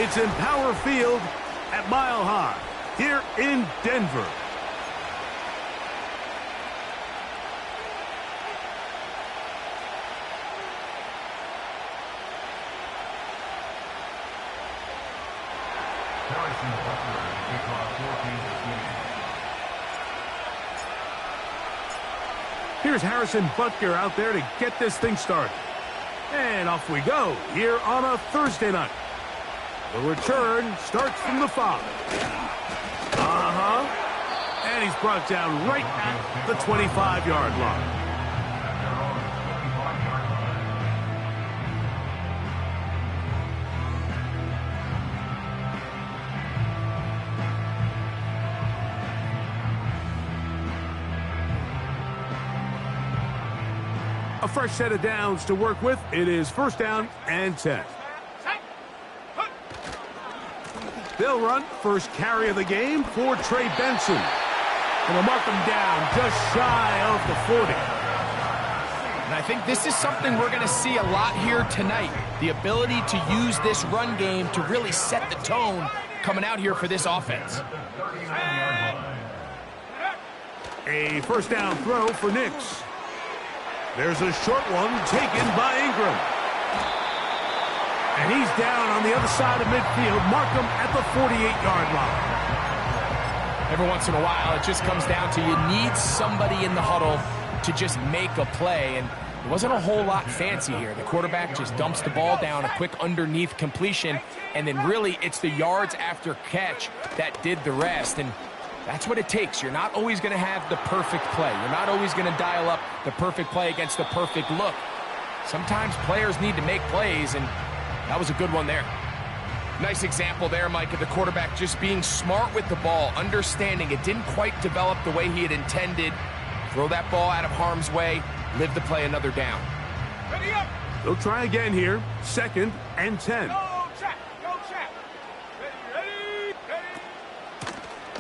It's in Power Field at Mile High here in Denver. Here's Harrison Butker out there to get this thing started. And off we go here on a Thursday night. The return starts from the 5. And he's brought down right at the 25-yard line. A fresh set of downs to work with. It is 1st down and 10. They'll run first carry of the game for Trey Benson. And they'll mark him down just shy of the 40. And I think this is something we're going to see a lot here tonight. The ability to use this run game to really set the tone coming out here for this offense. A 1st down throw for Nix. There's a short one taken by Ingram. And he's down on the other side of midfield. Mark him at the 48-yard line. Every once in a while, it just comes down to you need somebody in the huddle to just make a play. And it wasn't a whole lot fancy here. The quarterback just dumps the ball down, a quick underneath completion. And then really, it's the yards after catch that did the rest. And that's what it takes. You're not always going to have the perfect play. You're not always going to dial up the perfect play against the perfect look. Sometimes players need to make plays, and that was a good one there. Nice example there, Mike, of the quarterback just being smart with the ball, understanding it didn't quite develop the way he had intended. Throw that ball out of harm's way, live to play another down. Ready up. They'll try again here. 2nd and 10.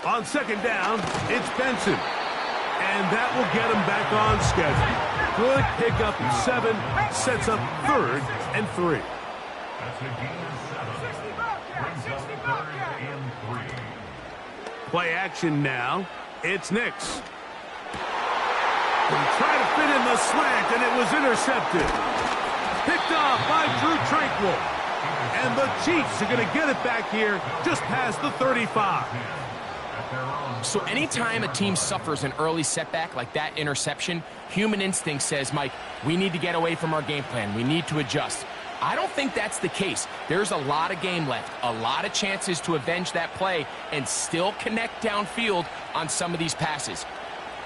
On 2nd down, it's Benson. And that will get him back on schedule. Good pickup, 7, sets up 3rd and 3. Play action now. It's Nix. He tried to fit in the slant, and it was intercepted. Picked off by Drew Tranquill. And the Chiefs are going to get it back here just past the 35. So anytime a team suffers an early setback like that interception, human instinct says, Mike, we need to get away from our game plan. We need to adjust. I don't think that's the case. There's a lot of game left, a lot of chances to avenge that play and still connect downfield on some of these passes.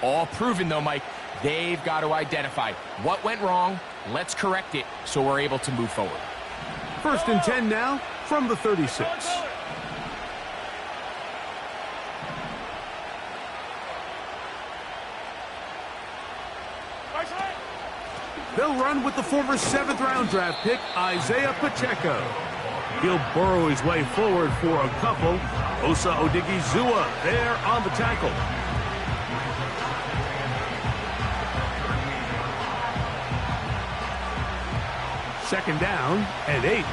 All proven, though, Mike, they've got to identify what went wrong, let's correct it so we're able to move forward. 1st and 10 now from the 36. They'll run with the former 7th-round draft pick, Isaiah Pacheco. He'll burrow his way forward for a couple. Osa Odigizua there on the tackle. Second down and 8.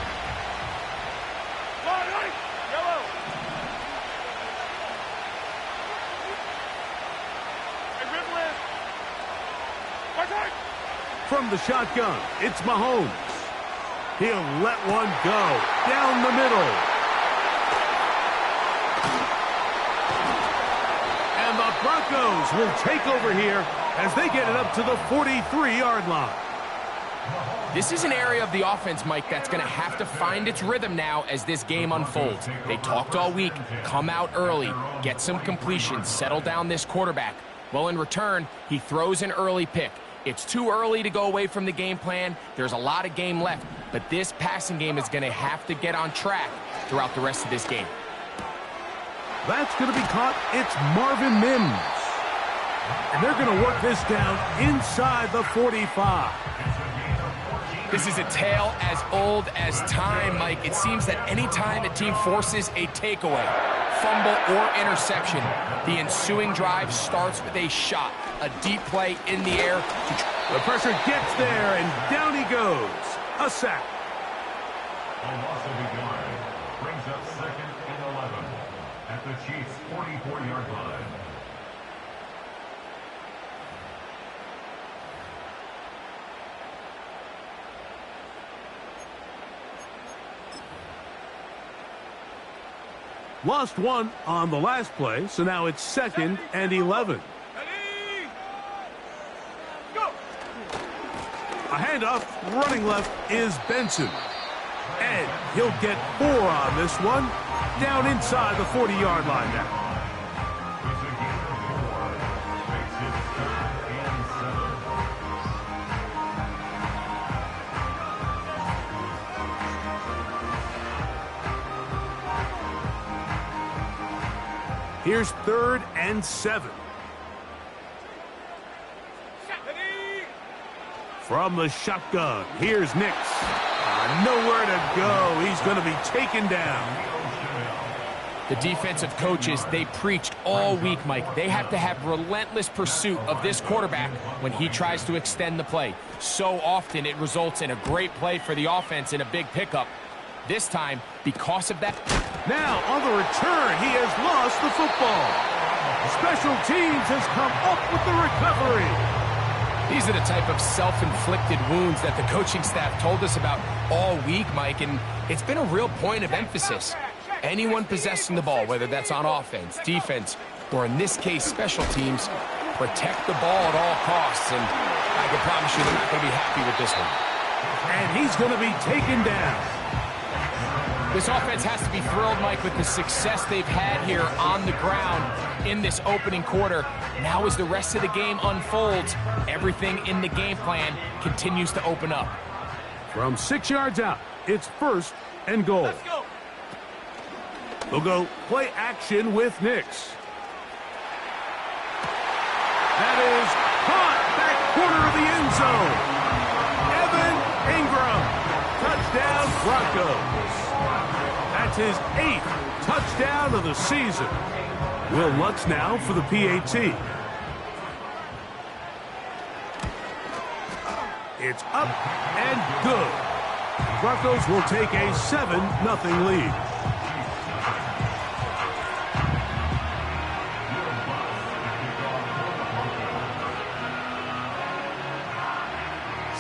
From the shotgun, it's Mahomes. He'll let one go down the middle. And the Broncos will take over here as they get it up to the 43-yard line. This is an area of the offense, Mike, that's going to have to find its rhythm now as this game unfolds. They talked all week, come out early, get some completions, settle down this quarterback. Well, in return, he throws an early pick. It's too early to go away from the game plan. There's a lot of game left, but this passing game is going to have to get on track throughout the rest of this game. That's going to be caught. It's Marvin Mims. And they're going to work this down inside the 45. This is a tale as old as time, Mike. It seems that any time a team forces a takeaway, fumble, or interception, the ensuing drive starts with a shot, a deep play in the air. The pressure gets there, and down he goes. A sack. Lost one on the last play, so now it's 2nd and 11. A handoff, running left is Benson. And he'll get 4 on this one. Down inside the 40-yard line now. Here's 3rd and 7. From the shotgun, here's Nix. Nowhere to go. He's going to be taken down. The defensive coaches, they preached all week, Mike. They have to have relentless pursuit of this quarterback when he tries to extend the play. So often it results in a great play for the offense and a big pickup. This time, because of that... Now, on the return, he has lost the football. Special teams has come up with the recovery. These are the type of self-inflicted wounds that the coaching staff told us about all week, Mike, and it's been a real point of emphasis. Anyone possessing the ball, whether that's on offense, defense, or in this case, special teams, protect the ball at all costs, and I can promise you they're not going to be happy with this one. And he's going to be taken down. This offense has to be thrilled, Mike, with the success they've had here on the ground in this opening quarter. Now as the rest of the game unfolds, everything in the game plan continues to open up. From 6 yards out, it's 1st and goal. Let's go. They'll go play action with Nix. That is caught back corner of the end zone. Evan Ingram. Touchdown Broncos. That's his 8th touchdown of the season. Will Lutz now for the PAT. It's up and good. Broncos will take a 7-0 lead.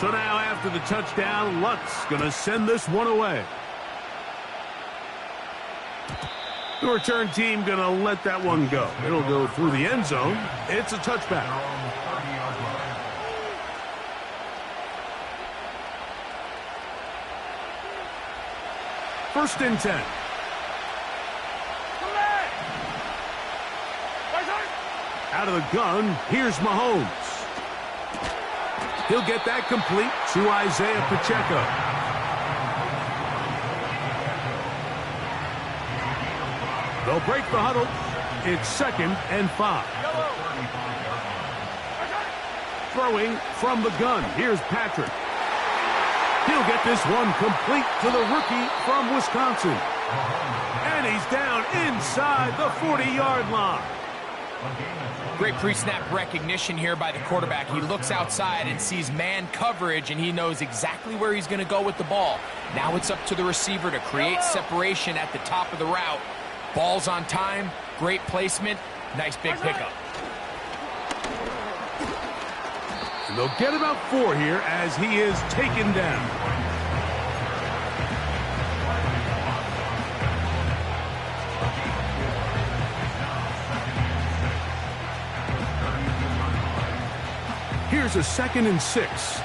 So now after the touchdown, Lutz going to send this one away. The return team going to let that one go. It'll go through the end zone. It's a touchback. First and 10. Out of the gun, here's Mahomes. He'll get that complete to Isaiah Pacheco. They'll break the huddle. It's 2nd and 5. Throwing from the gun. Here's Patrick. He'll get this one complete to the rookie from Wisconsin. And he's down inside the 40-yard line. Great pre-snap recognition here by the quarterback. He looks outside and sees man coverage, and he knows exactly where he's going to go with the ball. Now it's up to the receiver to create separation at the top of the route. Ball's on time, great placement, nice big pickup. And they'll get about 4 here as he is taken down. Here's a 2nd and 6.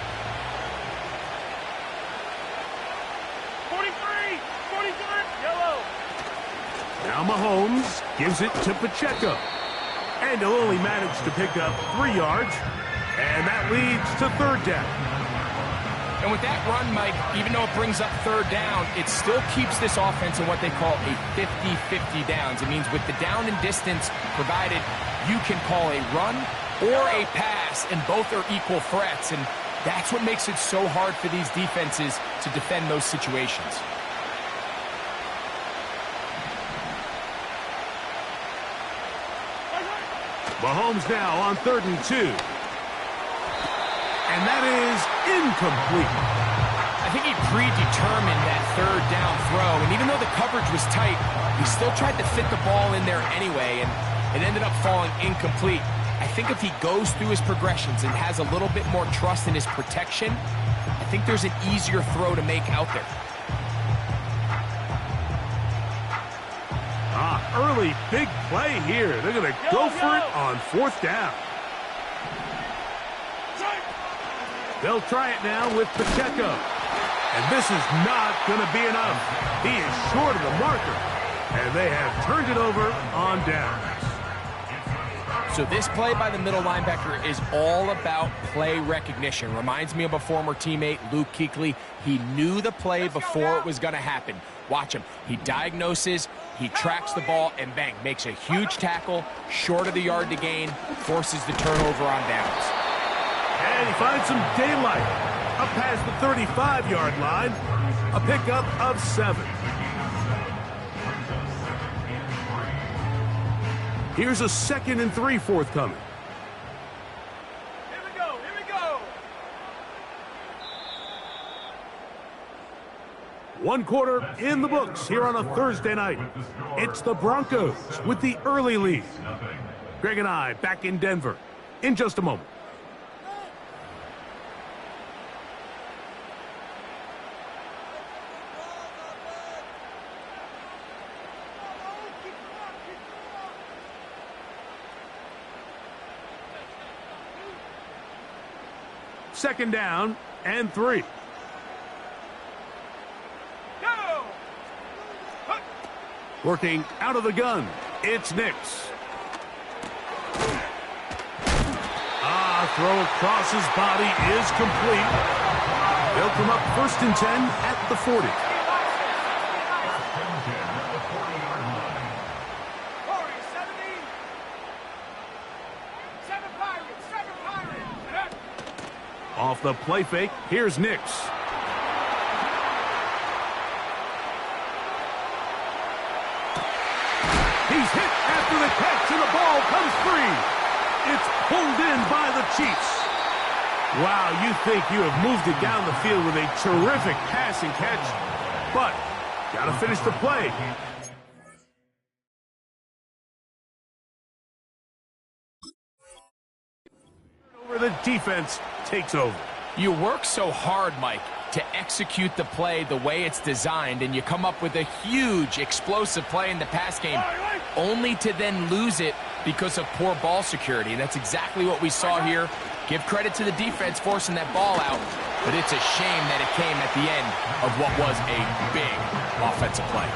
43, yellow. Now Mahomes gives it to Pacheco. And he'll only manage to pick up 3 yards. And that leads to 3rd down. And with that run, Mike, even though it brings up 3rd down, it still keeps this offense in what they call a 50-50 downs. It means with the down and distance provided, you can call a run or a pass, and both are equal threats, and that's what makes it so hard for these defenses to defend those situations. Mahomes now on 3rd and 2. And that is incomplete. I think he predetermined that 3rd down throw, and even though the coverage was tight, he still tried to fit the ball in there anyway, and it ended up falling incomplete. I think if he goes through his progressions and has a little bit more trust in his protection, I think there's an easier throw to make out there. really big play here. They're going to go for it on 4th down. They'll try it now with Pacheco. And this is not going to be enough. He is short of the marker. And they have turned it over on downs. So this play by the middle linebacker is all about play recognition. Reminds me of a former teammate, Luke Kuechly. He knew the play before it was going to happen. Watch him. He diagnoses, he tracks the ball, and bang, makes a huge tackle, short of the yard to gain, forces the turnover on downs. And he finds some daylight up past the 35-yard line. A pickup of 7. Here's a 2nd and 3 forthcoming. Here we go, here we go. 1 quarter in the books here on a Thursday night. It's the Broncos with the early lead. Greg and I back in Denver in just a moment. Second down and 3. Go! Working out of the gun, it's Nix. Throw across his body is complete. They'll come up 1st and 10 at the 40. Off the play fake, here's Nix. He's hit after the catch, and the ball comes free. It's pulled in by the Chiefs. Wow, you think you have moved it down the field with a terrific passing catch, but got to finish the play. The defense takes over. You work so hard, Mike, to execute the play the way it's designed, and you come up with a huge, explosive play in the pass game, only to then lose it because of poor ball security. And that's exactly what we saw here. Give credit to the defense forcing that ball out, but it's a shame that it came at the end of what was a big offensive play.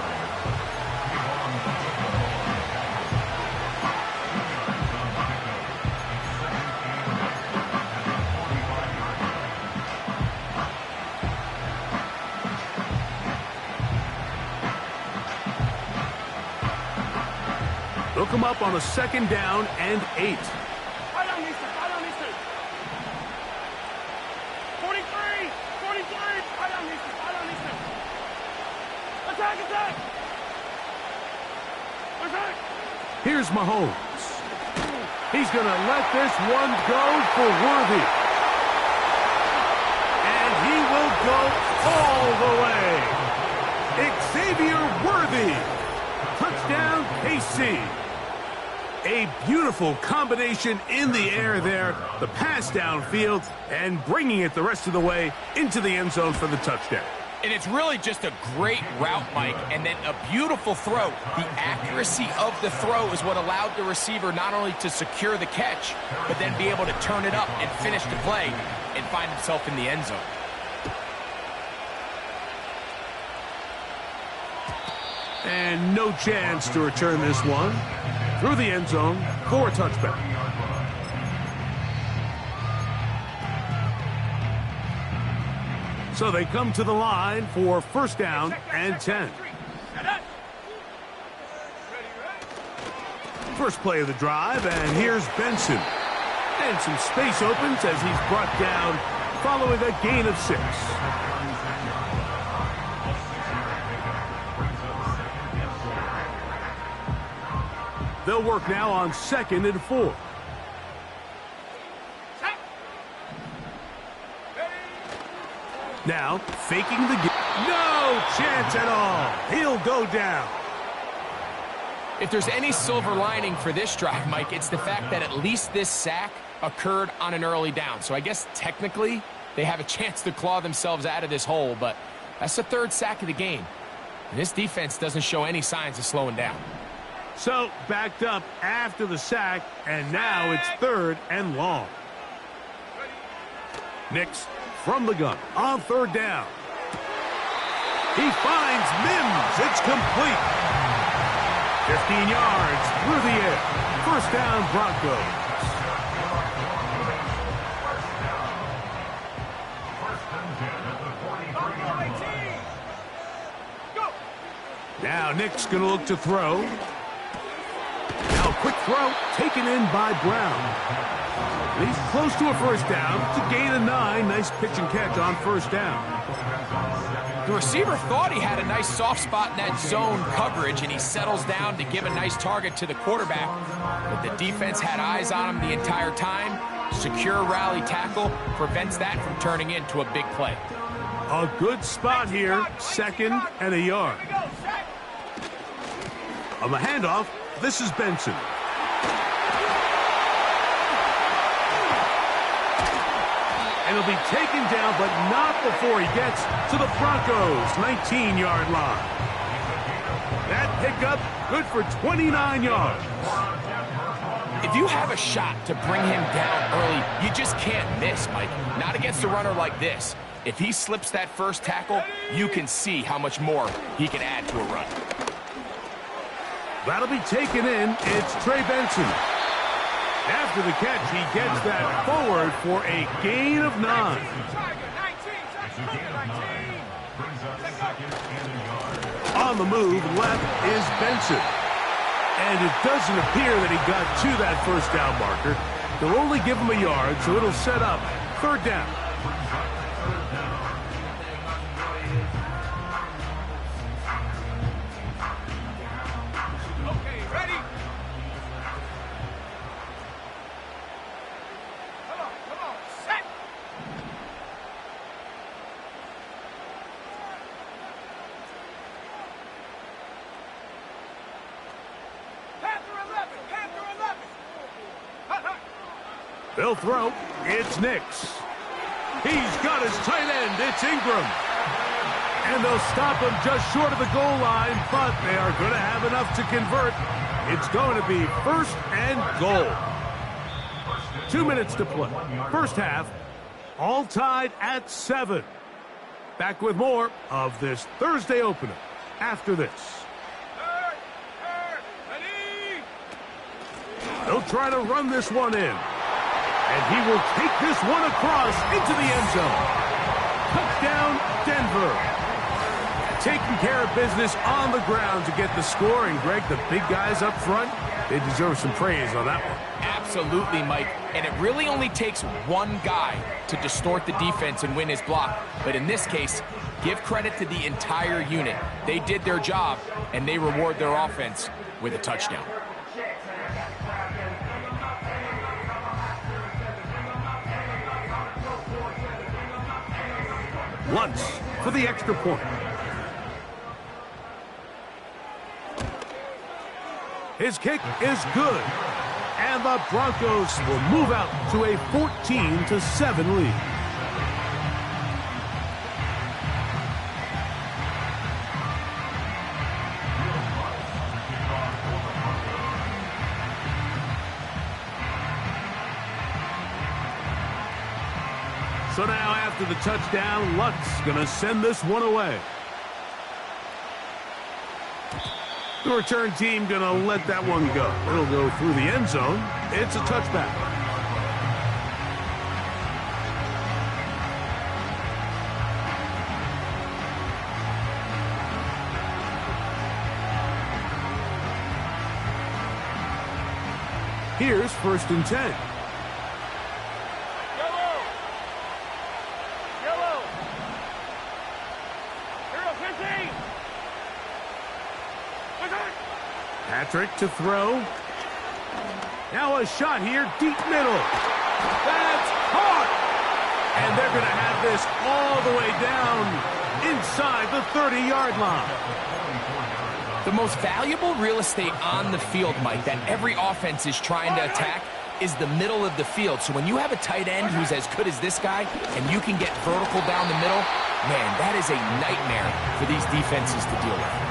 They'll come up on a 2nd down and 8. 43! Attack! Here's Mahomes. He's going to let this one go for Worthy. And he will go all the way. Xavier Worthy. Touchdown, KC. A beautiful combination in the air there. The pass downfield and bringing it the rest of the way into the end zone for the touchdown. And it's really just a great route, Mike, and then a beautiful throw. The accuracy of the throw is what allowed the receiver not only to secure the catch, but then be able to turn it up and finish the play and find himself in the end zone. And no chance to return this one. Through the end zone for a touchback. So they come to the line for 1st down and 10. First play of the drive, and here's Benson. And some space opens as he's brought down following a gain of 6. They'll work now on 2nd and 4. Now, faking the game. No chance at all. He'll go down. If there's any silver lining for this drive, Mike, it's the fact that at least this sack occurred on an early down. So I guess technically they have a chance to claw themselves out of this hole, but that's the 3rd sack of the game. And this defense doesn't show any signs of slowing down. So, backed up after the sack, and now it's 3rd and long. Nix from the gun on 3rd down. He finds Mims. It's complete. 15 yards through the air. 1st down, Broncos. Now Nick's going to look to throw. Now quick throw taken in by Brown. He's close to a 1st down. It's a gain of 9. Nice pitch and catch on 1st down. The receiver thought he had a nice soft spot in that zone coverage, and he settles down to give a nice target to the quarterback. But the defense had eyes on him the entire time. Secure rally tackle prevents that from turning into a big play. A good spot here, 2nd and a yard. On the handoff, this is Benson. And he'll be taken down, but not before he gets to the Broncos' 19-yard line. That pickup, good for 29 yards. If you have a shot to bring him down early, you just can't miss, Mike. Not against a runner like this. If he slips that first tackle, you can see how much more he can add to a run. That'll be taken in. It's Trey Benson. After the catch, he gets that forward for a gain of 9. On the move, left is Benson. And it doesn't appear that he got to that 1st down marker. They'll only give him a yard, so it'll set up 3rd down. They'll throw. It's Nix. He's got his tight end. It's Ingram. And they'll stop him just short of the goal line, but they are going to have enough to convert. It's going to be 1st and goal. 2 minutes to play. 1st half, all tied at 7. Back with more of this Thursday opener after this. They'll try to run this one in. And he will take this one across into the end zone. Touchdown, Denver. Taking care of business on the ground to get the score. And, Greg, the big guys up front, they deserve some praise on that one. Absolutely, Mike. And it really only takes one guy to distort the defense and win his block. But in this case, give credit to the entire unit. They did their job, and they reward their offense with a touchdown. Lutz for the extra point. His kick is good. And the Broncos will move out to a 14-7 lead. So now after the touchdown, Lutz going to send this one away. The return team going to let that one go. It'll go through the end zone. It's a touchback. Here's 1st and 10. Patrick to throw. Now a shot here, deep middle. That's caught. And they're going to have this all the way down inside the 30-yard line. The most valuable real estate on the field, Mike, that every offense is trying to attack is the middle of the field. So when you have a tight end who's as good as this guy and you can get vertical down the middle, man, that is a nightmare for these defenses to deal with.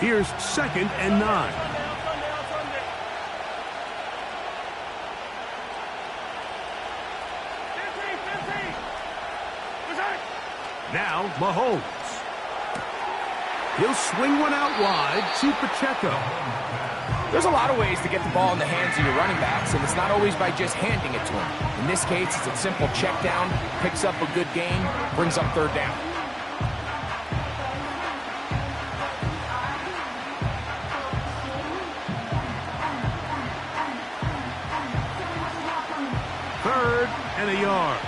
Here's 2nd and 9. Now Mahomes. He'll swing one out wide to Pacheco. There's a lot of ways to get the ball in the hands of your running backs, and it's not always by just handing it to them. In this case, it's a simple check down, picks up a good gain, brings up 3rd down. Third and a yard.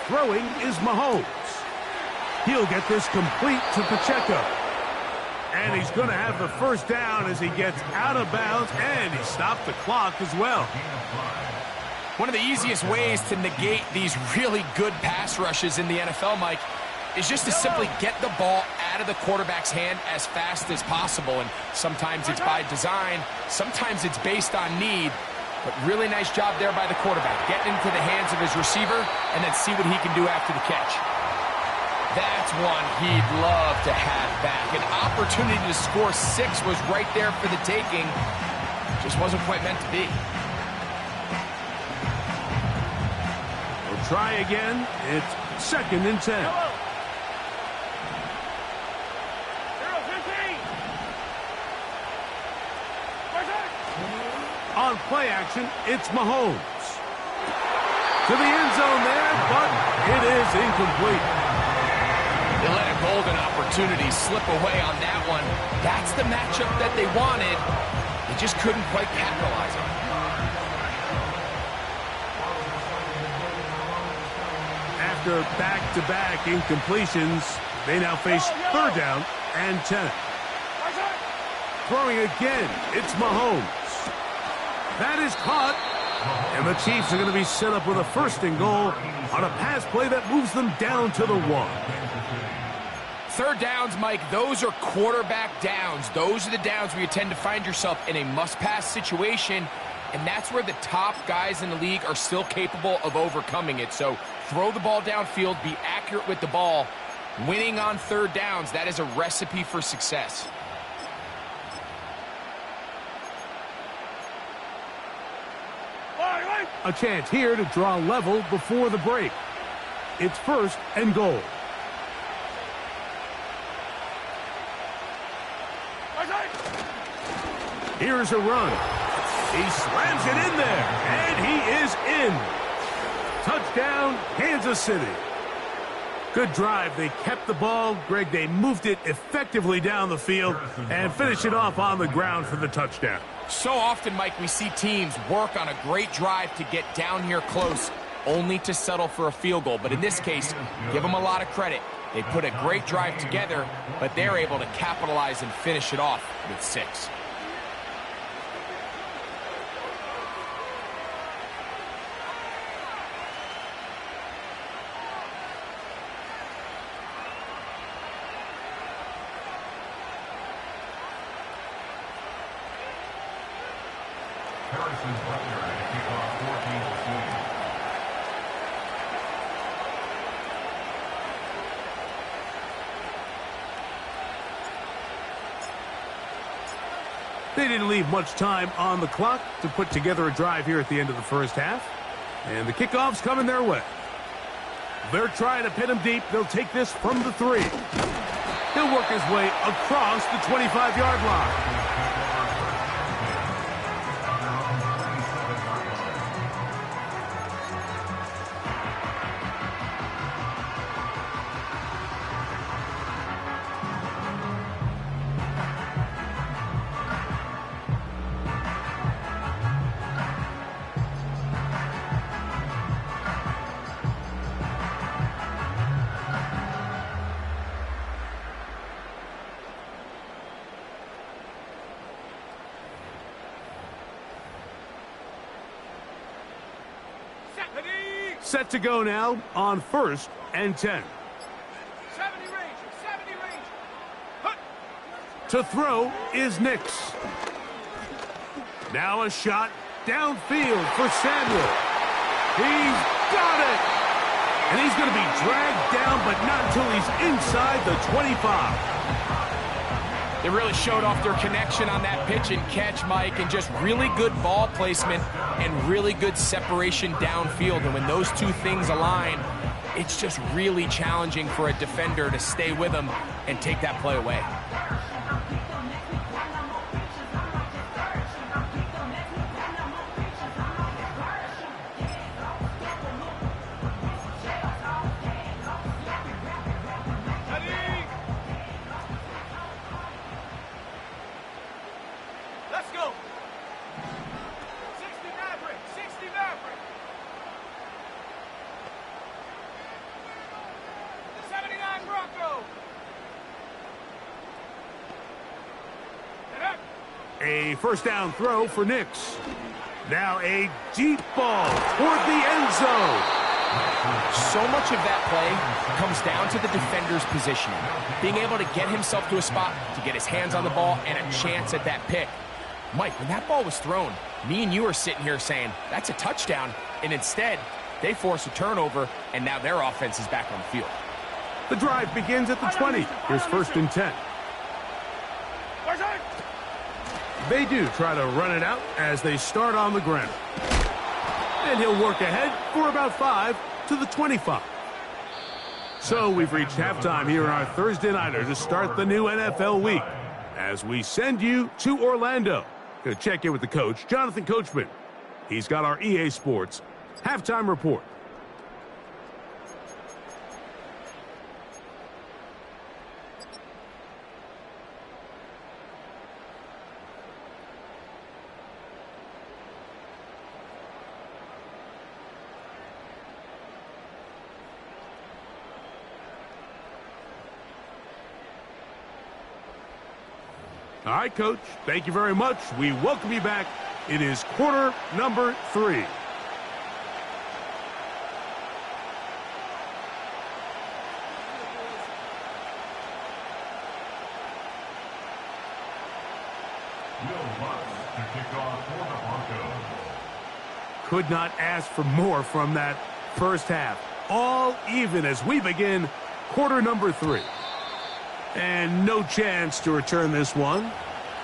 Throwing is Mahomes. He'll get this complete to Pacheco. And he's going to have the 1st down as he gets out of bounds, and he stopped the clock as well. One of the easiest ways to negate these really good pass rushes in the NFL, Mike, is just to simply get the ball out of the quarterback's hand as fast as possible. And sometimes it's by design, sometimes it's based on need. But really nice job there by the quarterback, getting into the hands of his receiver and then see what he can do after the catch. That's one he'd love to have back. An opportunity to score 6 was right there for the taking. Just wasn't quite meant to be. We'll try again. It's 2nd and 10. On play action, it's Mahomes. To the end zone there, but it is incomplete. They let a golden opportunity slip away on that one. That's the matchup that they wanted. They just couldn't quite capitalize on it. After back-to-back incompletions, they now face 3rd down and 10. Throwing again, it's Mahomes. That is caught, and the Chiefs are going to be set up with a 1st and goal on a pass play that moves them down to the 1. 3rd downs, Mike, those are quarterback downs. Those are the downs where you tend to find yourself in a must-pass situation, and that's where the top guys in the league are still capable of overcoming it. So throw the ball downfield, be accurate with the ball. Winning on 3rd downs, that is a recipe for success. A chance here to draw level before the break. It's 1st and goal. Here's a run. He slams it in there, and he is in. Touchdown, Kansas City. Good drive. They kept the ball. Greg, they moved it effectively down the field and finished it off on the ground for the touchdown. So often, Mike, we see teams work on a great drive to get down here close, only to settle for a field goal. But in this case, give them a lot of credit. They put a great drive together, but they're able to capitalize and finish it off with 6. They didn't leave much time on the clock to put together a drive here at the end of the 1st half. And the kickoff's coming their way. They're trying to pin him deep. They'll take this from the 3. He'll work his way across the 25-yard line. Set to go now on 1st and 10. 70 range, 70 range. To throw is Nix. Now a shot downfield for Samuel. He's got it! And he's going to be dragged down, but not until he's inside the 25. They really showed off their connection on that pitch and catch, Mike, and just really good ball placement and really good separation downfield. And when those two things align, it's just really challenging for a defender to stay with them and take that play away. A first down throw for Nix. Now a deep ball toward the end zone. So much of that play comes down to the defender's positioning. Being able to get himself to a spot, to get his hands on the ball, and a chance at that pick. Mike, when that ball was thrown, me and you are sitting here saying, that's a touchdown. And instead, they force a turnover, and now their offense is back on the field. The drive begins at the 20. Here's first and 10. They do try to run it out as they start on the ground. And he'll work ahead for about 5 to the 25. So we've reached halftime here in our Thursday Nighter to start the new NFL week. As we send you to Orlando. Going to check in with the coach, Jonathan Coachman. He's got our EA Sports halftime report. All right, Coach, thank you very much. We welcome you back. It is quarter number 3. Could not ask for more from that first half. All even as we begin quarter number 3. And no chance to return this one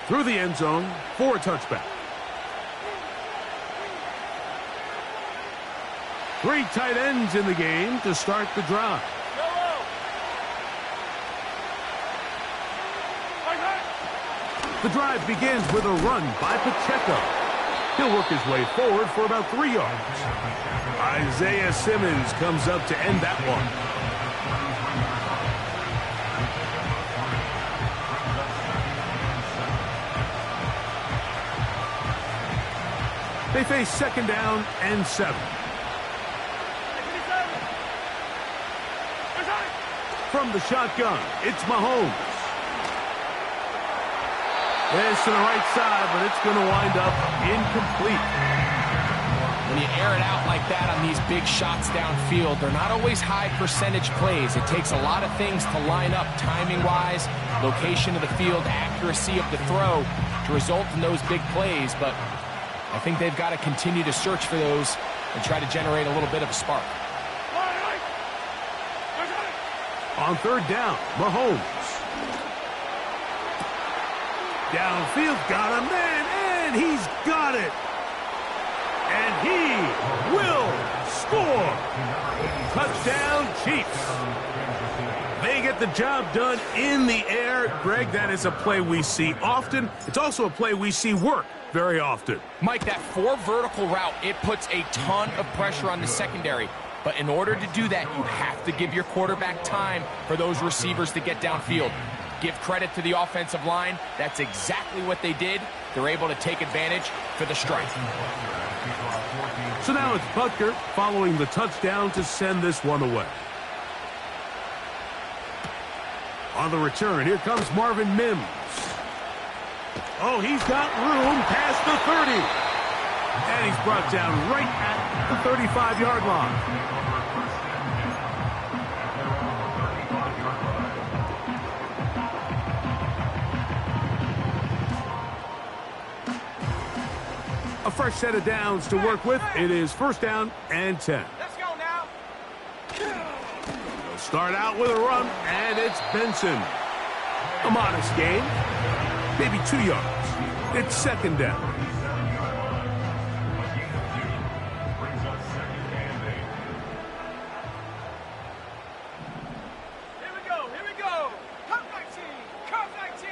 through the end zone for a touchback. 3 tight ends in the game to start the drive. The drive begins with a run by Pacheco. He'll work his way forward for about 3 yards. Isaiah Simmons comes up to end that one. They face second down and 7. From the shotgun, it's Mahomes. This to the right side, but it's going to wind up incomplete. When you air it out like that on these big shots downfield, they're not always high percentage plays. It takes a lot of things to line up timing-wise, location of the field, accuracy of the throw to result in those big plays, but I think they've got to continue to search for those and try to generate a little bit of a spark. On third down, Mahomes. Downfield, got a man, and he's got it. And he will score. Touchdown, Chiefs. They get the job done in the air. Greg, that is a play we see often. It's also a play we see work very often. Mike, that 4 vertical route, it puts a ton of pressure on the secondary. But in order to do that, you have to give your quarterback time for those receivers to get downfield. Give credit to the offensive line. That's exactly what they did. They're able to take advantage for the strike. So now it's Butker following the touchdown to send this one away. On the return, here comes Marvin Mims. Oh, he's got room past the 30. And he's brought down right at the 35-yard line. A fresh set of downs to work with. It is first down and 10. Let's go now. start out with a run, and it's Benson. A modest gain, maybe 2 yards. It's second down. Here we go, here we go. Come 19, come 19.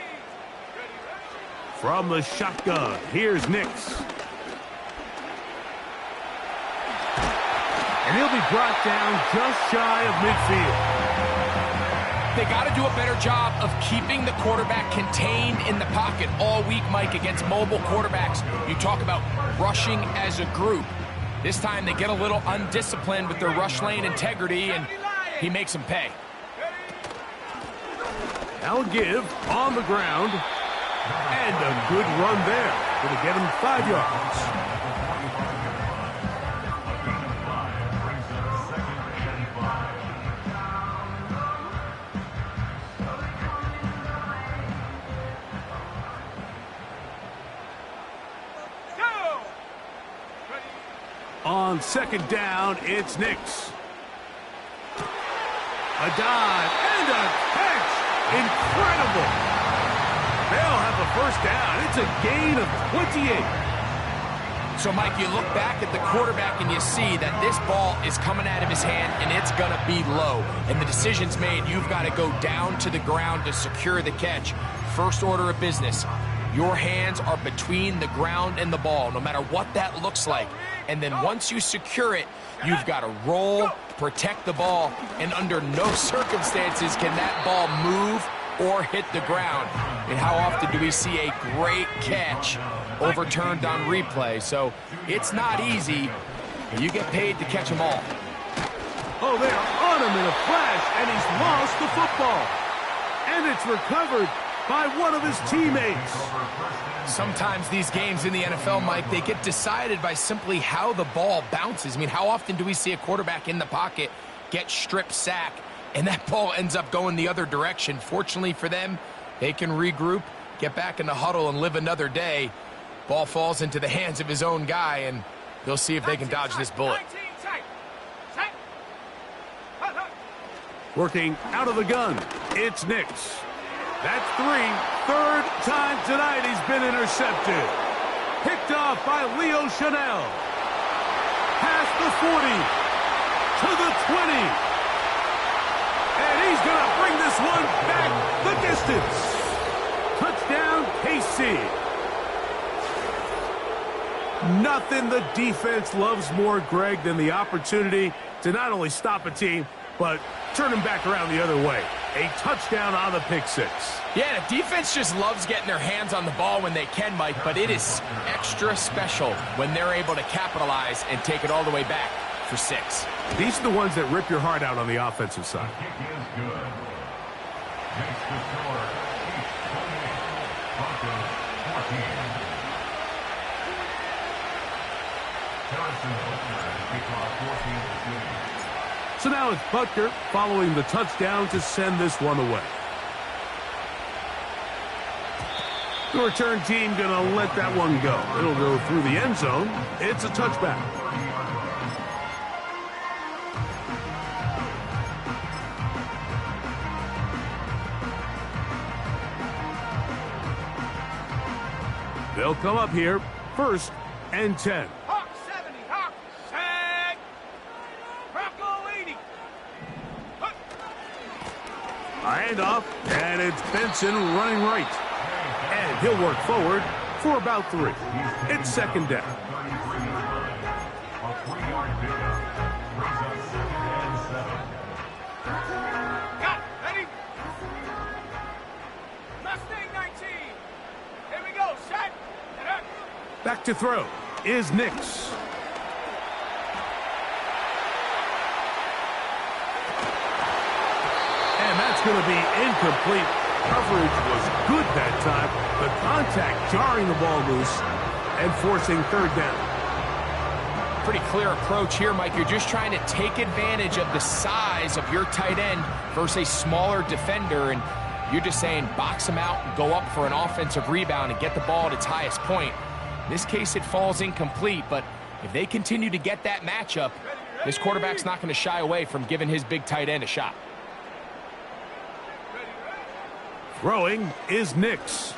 Ready. From the shotgun, here's Nix. And he'll be brought down just shy of midfield. They got to do a better job of keeping the quarterback contained in the pocket all week, Mike, against mobile quarterbacks. You talk about rushing as a group. This time they get a little undisciplined with their rush lane integrity, and he makes them pay. Now a give on the ground. And a good run there. Going to get him 5 yards. On second down, it's Nix. A dive and a catch. Incredible. They'll have the first down. It's a gain of 28. So, Mike, you look back at the quarterback and you see that this ball is coming out of his hand and it's going to be low. And the decision's made. You've got to go down to the ground to secure the catch. First order of business. Your hands are between the ground and the ball, no matter what that looks like. And then once you secure it, you've got to roll, protect the ball, and under no circumstances can that ball move or hit the ground. And how often do we see a great catch overturned on replay? So it's not easy, but you get paid to catch them all. Oh, they are on him in a flash, and he's lost the football. And it's recovered by one of his teammates. Sometimes these games in the NFL, Mike, they get decided by simply how the ball bounces. I mean, how often do we see a quarterback in the pocket get strip sack and that ball ends up going the other direction? Fortunately for them, they can regroup, get back in the huddle, and live another day. Ball falls into the hands of his own guy, and they'll see if they can dodge this bullet. Working out of the gun, it's Nix. That's 3. Third time tonight he's been intercepted. Picked off by Leo Chanel. Past the 40. To the 20. And he's going to bring this one back the distance. Touchdown, KC. Nothing the defense loves more, Greg, than the opportunity to not only stop a team, but turn him back around the other way. A touchdown on the pick six. Yeah, the defense just loves getting their hands on the ball when they can, Mike, but it is extra special when they're able to capitalize and take it all the way back for 6. These are the ones that rip your heart out on the offensive side. So now it's Butker following the touchdown to send this one away. The return team going to let that one go. It'll go through the end zone. It's a touchback. They'll come up here, 1st and 10. Hawk 70, Hawk, set, Broccolini. Handoff, and it's Benson running right. And he'll work forward for about 3. It's 2nd down. Got it, ready? Mustang 19. Here we go, set, and up. Back to throw is Nix. And that's going to be incomplete. Coverage was good that time. The contact jarring the ball loose and forcing 3rd down. Pretty clear approach here, Mike. You're just trying to take advantage of the size of your tight end versus a smaller defender, and you're just saying box him out and go up for an offensive rebound and get the ball at its highest point. In this case, it falls incomplete, but if they continue to get that matchup, this quarterback's not going to shy away from giving his big tight end a shot. Throwing is Nix.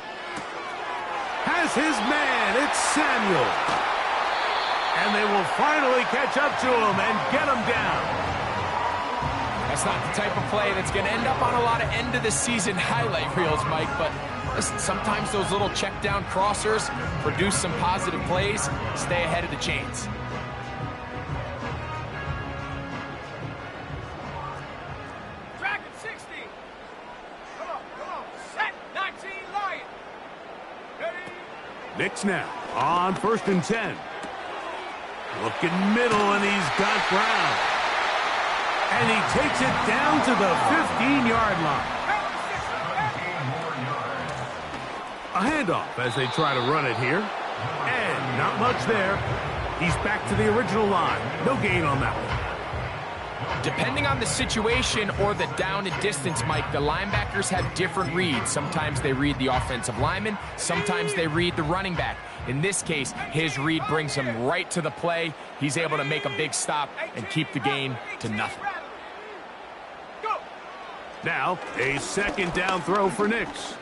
Has his man. It's Samuel. And they will finally catch up to him and get him down. That's not the type of play that's going to end up on a lot of end-of-the-season highlight reels, Mike, but listen, sometimes those little check-down crossers produce some positive plays. Stay ahead of the chains. Dragon 60. Come on. Set 19 Lion. Ready? Nix now on 1st and 10. Looking middle, and he's got ground. And he takes it down to the 15-yard line. A handoff as they try to run it here. And not much there. He's back to the original line. No gain on that one. Depending on the situation or the down and distance, Mike, the linebackers have different reads. Sometimes they read the offensive lineman. Sometimes they read the running back. In this case, his read brings him right to the play. He's able to make a big stop and keep the gain to nothing. Now, a 2nd down throw for Nix.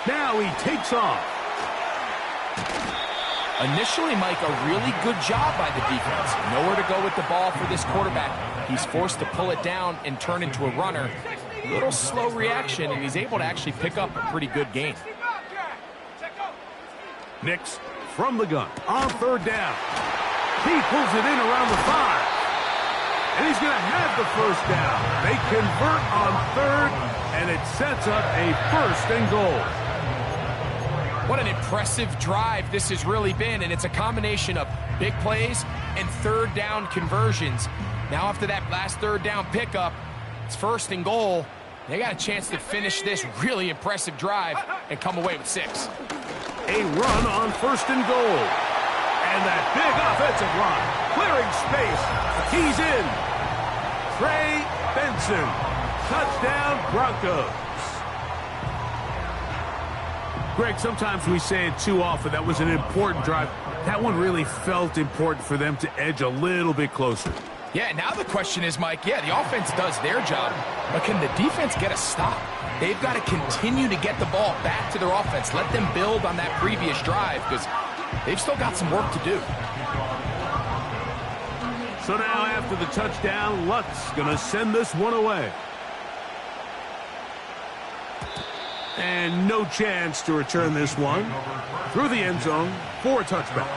Now he takes off. Initially, Mike, a really good job by the defense. Nowhere to go with the ball for this quarterback. He's forced to pull it down and turn into a runner. A little slow reaction, and he's able to actually pick up a pretty good gain. Nix from the gun on 3rd down. He pulls it in around the 5. And he's going to have the 1st down. They convert on 3rd, and it sets up a 1st and goal. What an impressive drive this has really been, and it's a combination of big plays and 3rd down conversions. Now after that last 3rd down pickup, it's 1st and goal. They got a chance to finish this really impressive drive and come away with 6. A run on 1st and goal. And that big offensive line clearing space. He's in. Trey Benson. Touchdown Broncos. Greg, sometimes we say it too often. That was an important drive. That one really felt important for them to edge a little bit closer. Yeah, now the question is, Mike, the offense does their job, but can the defense get a stop? They've got to continue to get the ball back to their offense. Let them build on that previous drive because they've still got some work to do. So now after the touchdown, Lutz going to send this one away. And no chance to return this one through the end zone for a touchback.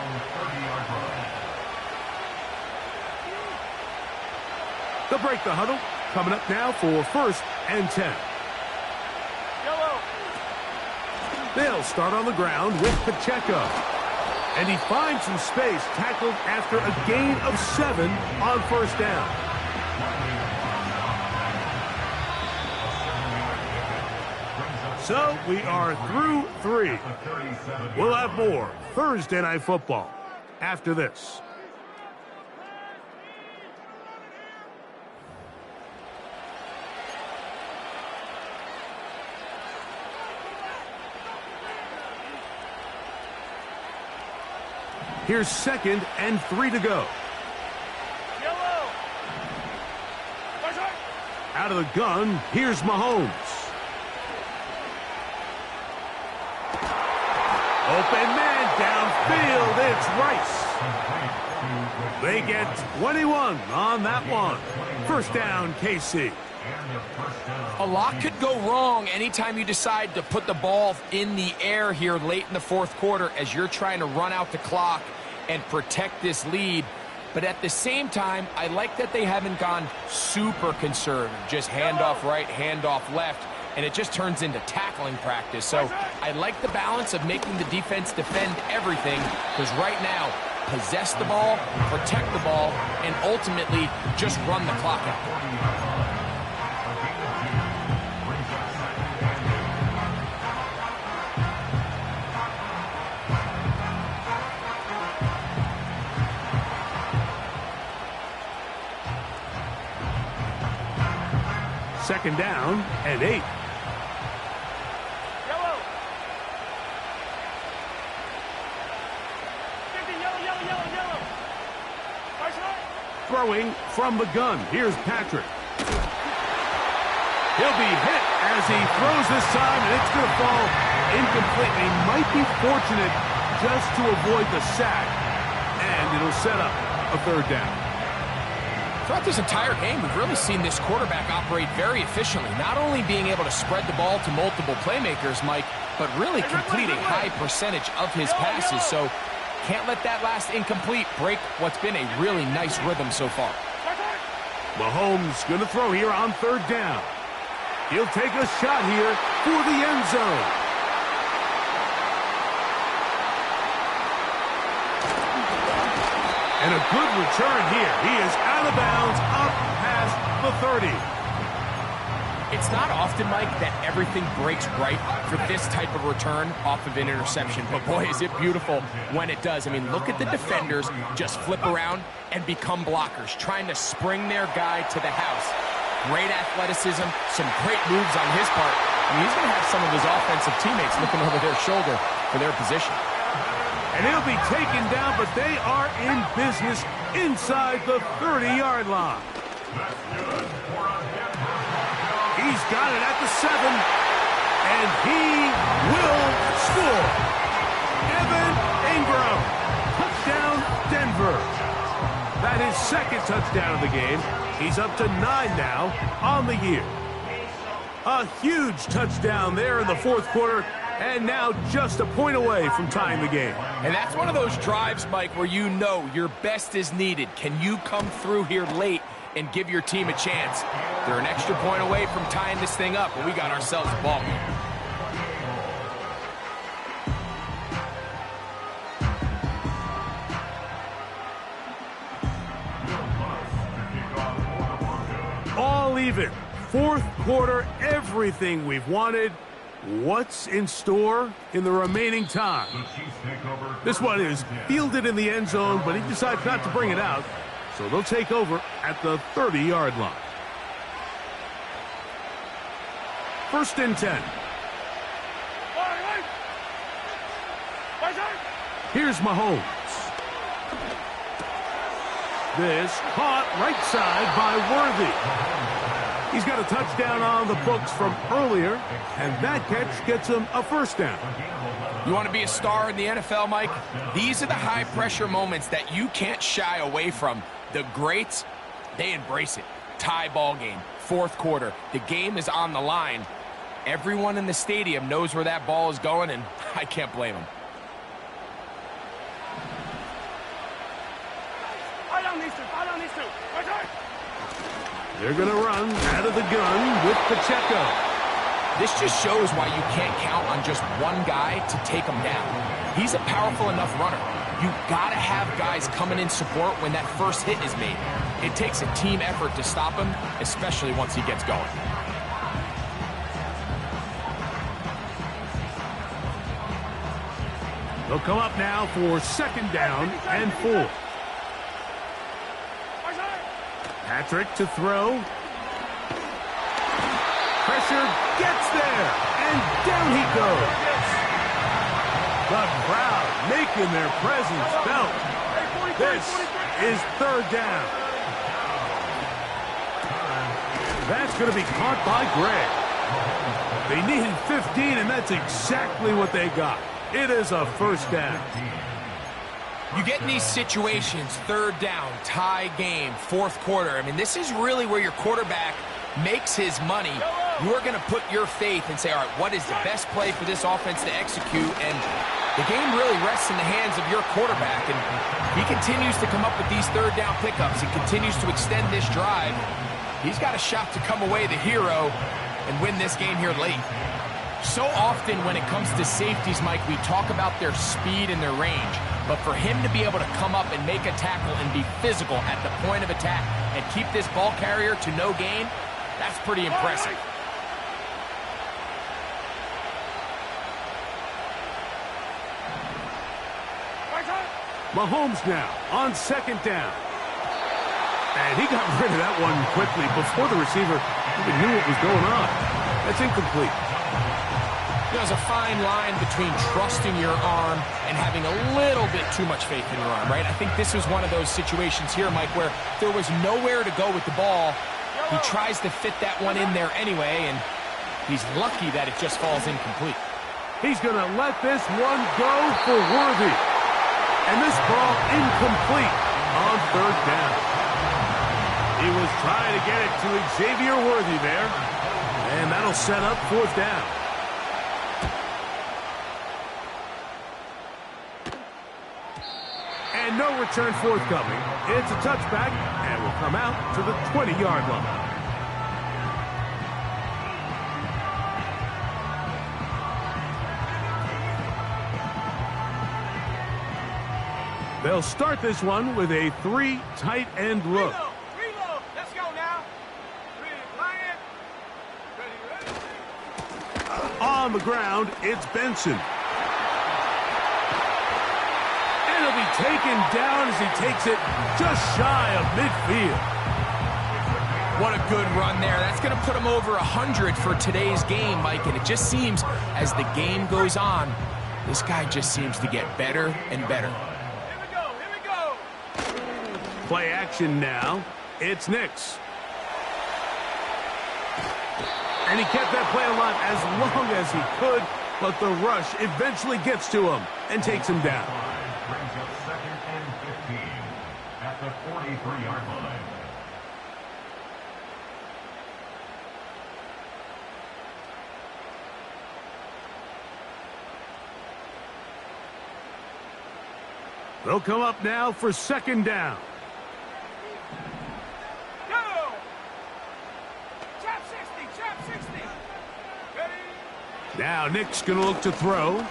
They'll break the huddle. Coming up now for 1st and 10. They'll start on the ground with Pacheco. And he finds some space, tackled after a gain of 7 on 1st down. So we are through 3. We'll have more Thursday Night Football after this. Here's 2nd and 3 to go. Out of the gun, here's Mahomes. Open man downfield, it's Rice. They get 21 on that one. 1st down, KC. A lot could go wrong anytime you decide to put the ball in the air here late in the 4th quarter as you're trying to run out the clock and protect this lead. But at the same time, I like that they haven't gone super conservative. Just handoff right, handoff left, and it just turns into tackling practice. So I like the balance of making the defense defend everything because right now, possess the ball, protect the ball, and ultimately just run the clock out. Second down and 8. Yellow. 50, yellow. Throwing from the gun. Here's Patrick. He'll be hit as he throws this time, and it's going to fall incomplete. He might be fortunate just to avoid the sack, and it'll set up a third down. Throughout this entire game, we've really seen this quarterback operate very efficiently, not only being able to spread the ball to multiple playmakers, Mike, but really complete a high percentage of his passes. So can't let that last incomplete break what's been a really nice rhythm so far. Mahomes going to throw here on third down. He'll take a shot here for the end zone. And a good return here. He is out of bounds, up past the 30. It's not often, Mike, that everything breaks right for this type of return off of an interception. But boy, is it beautiful when it does. I mean, look at the defenders just flip around and become blockers, trying to spring their guy to the house. Great athleticism, some great moves on his part. I mean, he's going to have some of his offensive teammates looking over their shoulder for their position. And he'll be taken down, but they are in business inside the 30-yard line. He's got it at the 7, and he will score. Evan Ingram, touchdown Denver. That is second touchdown of the game. He's up to 9 now on the year. A huge touchdown there in the fourth quarter, and now just a point away from tying the game. And that's one of those drives, Mike, where you know your best is needed. Can you come through here late and give your team a chance? They're an extra point away from tying this thing up, and we got ourselves a ball game. All even. Fourth quarter, everything we've wanted. What's in store in the remaining time? This one is fielded in the end zone, but he decides not to bring it out. So they'll take over at the 30-yard line. First and 10. Here's Mahomes. This caught right side by Worthy. He's got a touchdown on the books from earlier, and that catch gets him a first down. You want to be a star in the NFL, Mike? These are the high-pressure moments that you can't shy away from. The greats, they embrace it. Tie ball game, fourth quarter. The game is on the line. Everyone in the stadium knows where that ball is going, and I can't blame them. They're going to run out of the gun with Pacheco. This just shows why you can't count on just one guy to take him down. He's a powerful enough runner. You've got to have guys coming in support when that first hit is made. It takes a team effort to stop him, especially once he gets going. They'll come up now for second down and 4. Patrick to throw. Pressure gets there, and down he goes. The crowd making their presence felt. This is third down. That's going to be caught by Gray. They needed 15, and that's exactly what they got. It is a first down. You get in these situations, third down, tie game, fourth quarter. I mean, this is really where your quarterback makes his money. You're going to put your faith and say, all right, what is the best play for this offense to execute? And the game really rests in the hands of your quarterback. And he continues to come up with these third down pickups and continues to extend this drive. He's got a shot to come away the hero and win this game here late. So often when it comes to safeties, Mike, we talk about their speed and their range. But for him to be able to come up and make a tackle and be physical at the point of attack and keep this ball carrier to no gain, that's pretty impressive. Mahomes now on second down. And he got rid of that one quickly before the receiver even knew what was going on. That's incomplete. There's a fine line between trusting your arm and having a little bit too much faith in your arm, right? I think this was one of those situations here, Mike, where there was nowhere to go with the ball. He tries to fit that one in there anyway, and he's lucky that it just falls incomplete. He's going to let this one go for Worthy. And this ball incomplete on third down. He was trying to get it to Xavier Worthy there. And that'll set up fourth down. And no return forthcoming. It's a touchback and will come out to the 20-yard line. They'll start this one with a 3 tight end look. Reload. Let's go now. Ready. On the ground, it's Benson. And he'll be taken down as he takes it just shy of midfield. What a good run there. That's going to put him over 100 for today's game, Mike. And it just seems as the game goes on, this guy just seems to get better and better. Play action now. It's Nix. And he kept that play alive as long as he could, but the rush eventually gets to him and takes him down. Brings up 2nd and 15 at the 43-yard line. They'll come up now for second down. Now Nick's going to look to throw.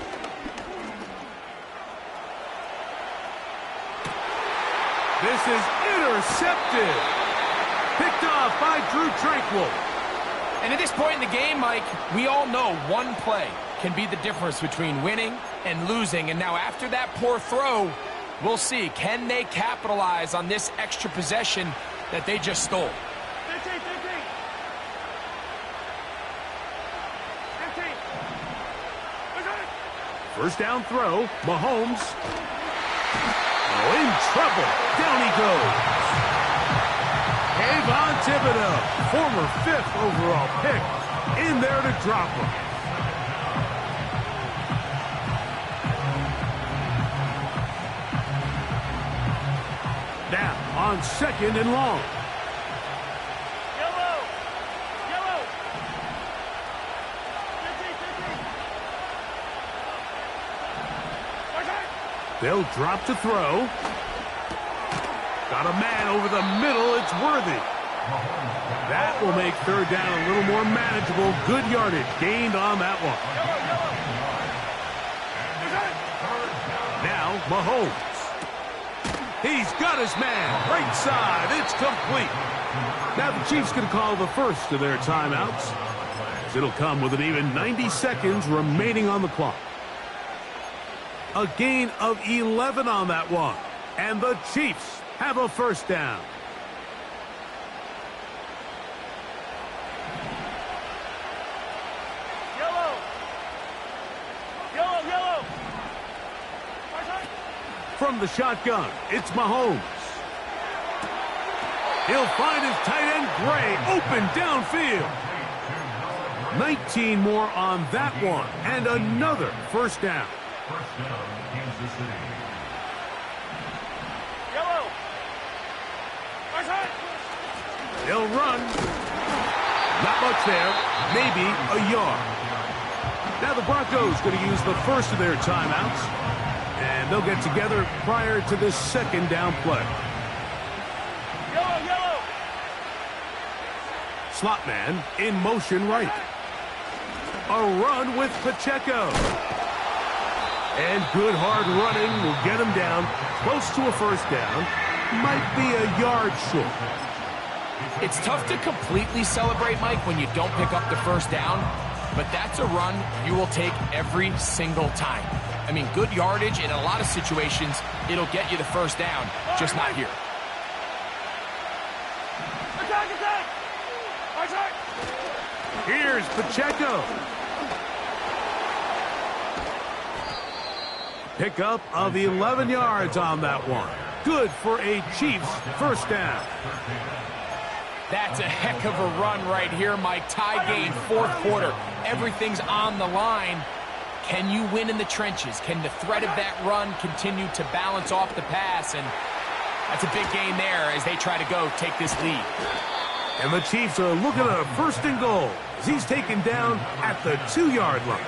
This is intercepted. Picked off by Drew Tranquil. And at this point in the game, Mike, we all know one play can be the difference between winning and losing. And now after that poor throw, we'll see. Can they capitalize on this extra possession that they just stole? First down throw, Mahomes. Oh, in trouble. Down he goes. Kayvon Thibodeau, former 5th overall pick, in there to drop him. Now on 2nd and long. They'll drop to throw. Got a man over the middle. It's Worthy. That will make third down a little more manageable. Good yardage gained on that one. Now Mahomes. He's got his man. Right side. It's complete. Now the Chiefs can call the first of their timeouts. It'll come with an even 90 seconds remaining on the clock. A gain of 11 on that one. And the Chiefs have a first down. Yellow. From the shotgun, it's Mahomes. He'll find his tight end, Gray, open downfield. 19 more on that one. And another first down. First down, Kansas City. They'll run. Not much there. Maybe a yard. Now the Broncos going to use the first of their timeouts. And they'll get together prior to this second down play. Slot man in motion right. A run with Pacheco. And good hard running will get him down close to a first down. Might be a yard short. It's tough to completely celebrate, Mike, when you don't pick up the first down, but that's a run you will take every single time. I mean, good yardage in a lot of situations, it'll get you the first down, just not here. Here's Pacheco. Pickup of 11 yards on that one. Good for a Chiefs first down. That's a heck of a run right here, Mike. Tie game, fourth quarter. Everything's on the line. Can you win in the trenches? Can the threat of that run continue to balance off the pass? And that's a big gain there as they try to go take this lead. And the Chiefs are looking at a first and goal as he's taken down at the 2-yard line.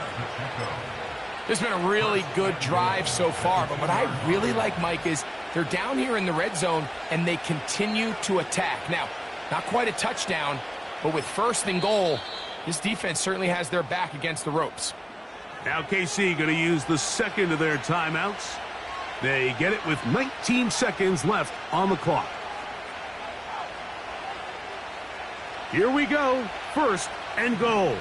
This has been a really good drive so far, but what I really like, Mike, is they're down here in the red zone and they continue to attack. Now, not quite a touchdown, but with first and goal, this defense certainly has their back against the ropes. Now KC going to use the second of their timeouts. They get it with 19 seconds left on the clock. Here we go. First and goal.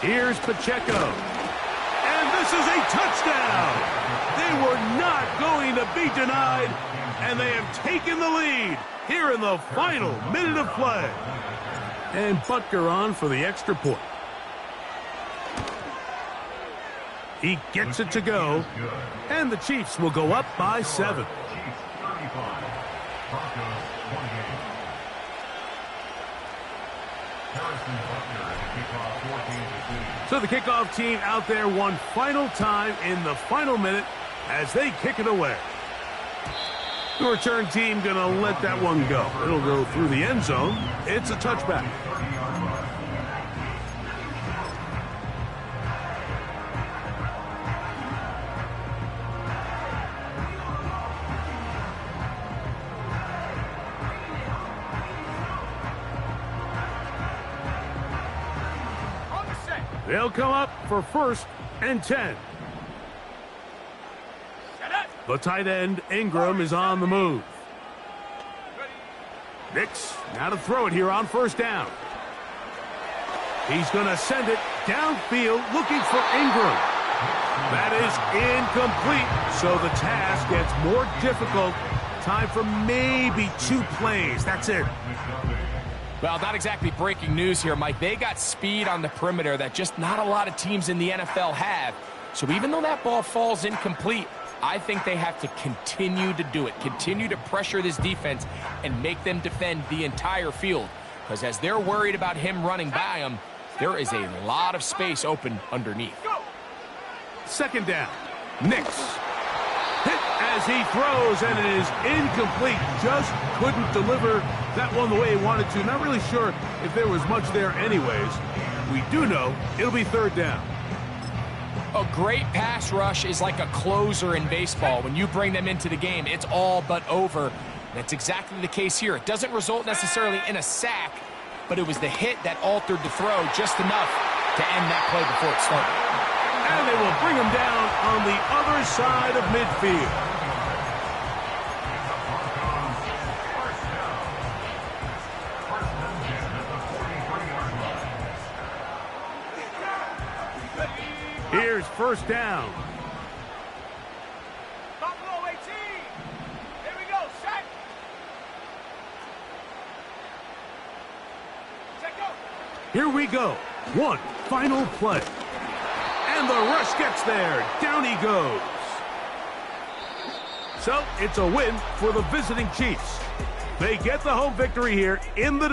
Here's Pacheco. And this is a touchdown. They were not going to be denied, and they have taken the lead here in the final minute of play. And Butker on for the extra point. He gets it to go, and the Chiefs will go up by 7. So the kickoff team out there one final time in the final minute as they kick it away. The return team going to let that one go. It'll go through the end zone. It's a touchback. They'll come up for first and 10. The tight end, Ingram, is on the move. Nix, now to throw it here on first down. He's going to send it downfield looking for Ingram. That is incomplete, so the task gets more difficult. Time for maybe 2 plays. That's it. Well, not exactly breaking news here, Mike. They got speed on the perimeter that just not a lot of teams in the NFL have. So even though that ball falls incomplete, I think they have to continue to do it, continue to pressure this defense and make them defend the entire field. Because as they're worried about him running by them, there is a lot of space open underneath. Second down. Nix. Hit as he throws, and it is incomplete. Just couldn't deliver that one the way he wanted to. Not really sure if there was much there anyways. We do know it'll be third down. A great pass rush is like a closer in baseball. When you bring them into the game, it's all but over. That's exactly the case here. It doesn't result necessarily in a sack, but it was the hit that altered the throw just enough to end that play before it started. And they will bring him down on the other side of midfield. Here's first down. Buffalo 18. Here we go. Set. Set go. Here we go. One final play. And the rush gets there. Down he goes. So it's a win for the visiting Chiefs. They get the home victory here in the